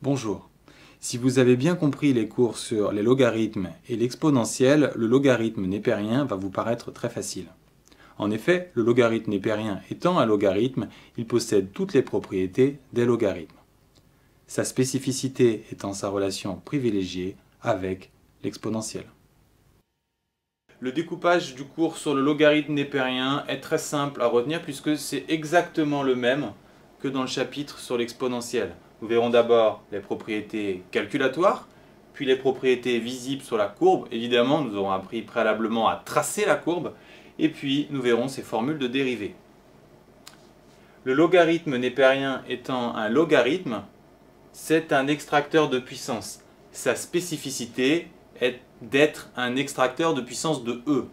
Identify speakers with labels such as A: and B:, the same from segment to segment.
A: Bonjour. Si vous avez bien compris les cours sur les logarithmes et l'exponentielle, le logarithme népérien va vous paraître très facile. En effet, le logarithme népérien étant un logarithme, il possède toutes les propriétés des logarithmes. Sa spécificité étant sa relation privilégiée avec l'exponentielle. Le découpage du cours sur le logarithme népérien est très simple à retenir puisque c'est exactement le même que dans le chapitre sur l'exponentielle. Nous verrons d'abord les propriétés calculatoires, puis les propriétés visibles sur la courbe. Évidemment, nous aurons appris préalablement à tracer la courbe, et puis nous verrons ces formules de dérivée. Le logarithme népérien étant un logarithme, c'est un extracteur de puissance. Sa spécificité est d'être un extracteur de puissance de e,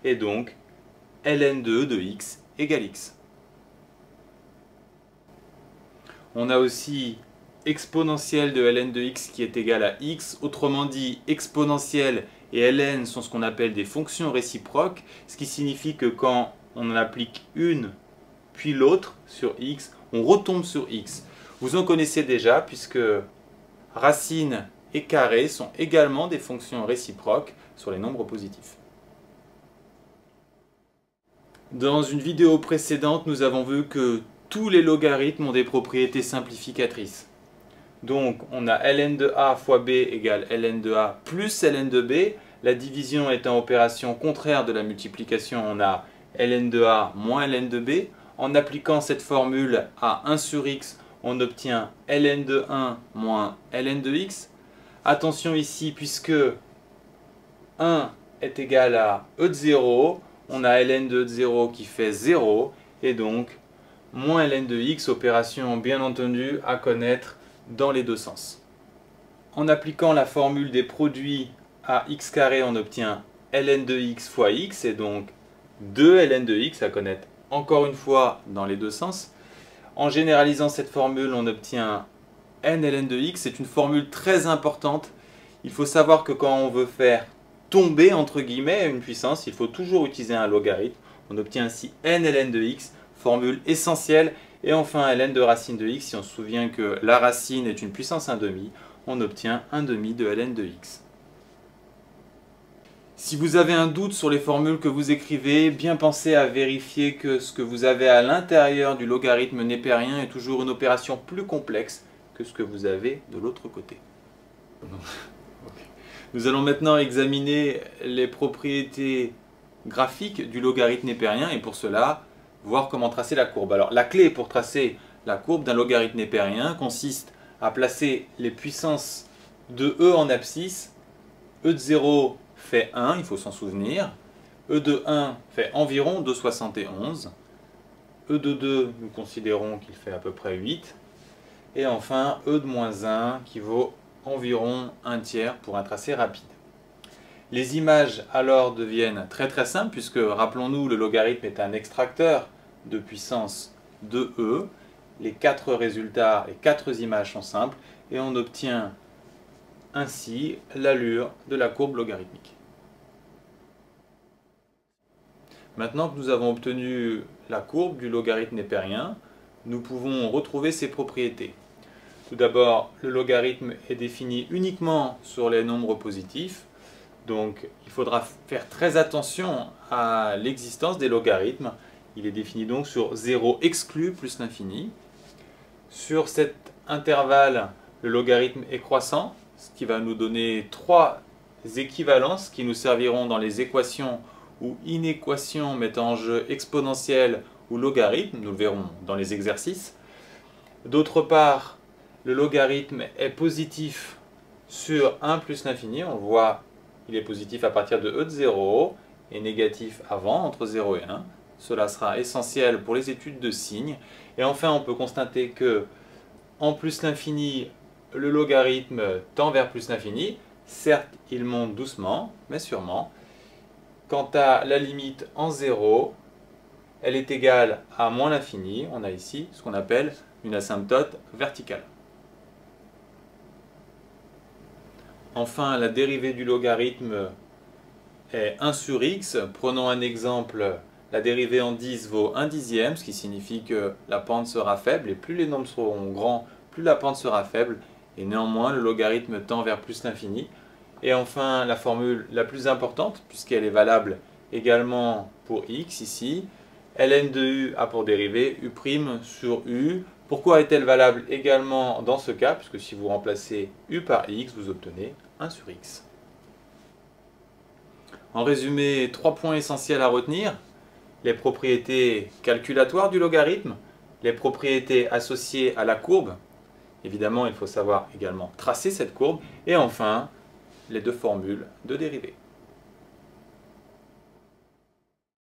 A: et donc ln de e de x égale x. On a aussi exponentielle de ln de x qui est égale à x. Autrement dit, exponentielle et ln sont ce qu'on appelle des fonctions réciproques, ce qui signifie que quand on en applique une puis l'autre sur x, on retombe sur x. Vous en connaissez déjà puisque racine et carré sont également des fonctions réciproques sur les nombres positifs. Dans une vidéo précédente, nous avons vu que tous les logarithmes ont des propriétés simplificatrices. Donc on a ln de a fois b égale ln de a plus ln de b. La division étant opération contraire de la multiplication, on a ln de a moins ln de b. En appliquant cette formule à 1 sur x, on obtient ln de 1 moins ln de x. Attention ici, puisque 1 est égal à e de 0, on a ln de e de 0 qui fait 0, et donc moins ln de x, opération bien entendu à connaître dans les deux sens. En appliquant la formule des produits à x carré, on obtient ln de x fois x, et donc 2 ln de x à connaître encore une fois dans les deux sens. En généralisant cette formule, on obtient n ln de x. C'est une formule très importante. Il faut savoir que quand on veut faire tomber entre guillemets une puissance, il faut toujours utiliser un logarithme. On obtient ainsi n ln de x, formule essentielle. Et enfin ln de racine de x, si on se souvient que la racine est une puissance 1/2, on obtient 1/2 de ln de x. Si vous avez un doute sur les formules que vous écrivez, bien pensez à vérifier que ce que vous avez à l'intérieur du logarithme népérien est toujours une opération plus complexe que ce que vous avez de l'autre côté. Nous allons maintenant examiner les propriétés graphiques du logarithme népérien et pour cela, voir comment tracer la courbe. Alors la clé pour tracer la courbe d'un logarithme népérien consiste à placer les puissances de e en abscisse. E de 0 fait 1, il faut s'en souvenir. E de 1 fait environ 2,71. E de 2, nous considérons qu'il fait à peu près 8. Et enfin, E de moins 1 qui vaut environ 1/3 pour un tracé rapide. Les images alors deviennent très simples puisque, rappelons-nous, le logarithme est un extracteur de puissance de e. Les 4 résultats, les 4 images sont simples et on obtient ainsi l'allure de la courbe logarithmique. Maintenant que nous avons obtenu la courbe du logarithme népérien, nous pouvons retrouver ses propriétés. Tout d'abord, le logarithme est défini uniquement sur les nombres positifs. Donc, il faudra faire très attention à l'existence des logarithmes. Il est défini donc sur 0 exclu plus l'infini. Sur cet intervalle, le logarithme est croissant, ce qui va nous donner 3 équivalences qui nous serviront dans les équations ou inéquations mettant en jeu exponentielle ou logarithme. Nous le verrons dans les exercices. D'autre part, le logarithme est positif sur 1 plus l'infini. On voit qu'il est positif à partir de e de 0 et négatif avant, entre 0 et 1. Cela sera essentiel pour les études de signes. Et enfin, on peut constater que en plus l'infini, le logarithme tend vers plus l'infini. Certes, il monte doucement, mais sûrement. Quant à la limite en 0, elle est égale à moins l'infini. On a ici ce qu'on appelle une asymptote verticale. Enfin, la dérivée du logarithme est 1 sur x. Prenons un exemple, la dérivée en 10 vaut 1/10, ce qui signifie que la pente sera faible, et plus les nombres seront grands, plus la pente sera faible, et néanmoins le logarithme tend vers plus l'infini. Et enfin, la formule la plus importante, puisqu'elle est valable également pour x ici, ln de u a pour dérivée u' sur u. Pourquoi est-elle valable également dans ce cas? Puisque si vous remplacez u par x, vous obtenez 1 sur x. En résumé, 3 points essentiels à retenir: les propriétés calculatoires du logarithme, les propriétés associées à la courbe, évidemment il faut savoir également tracer cette courbe, et enfin les deux formules de dérivée.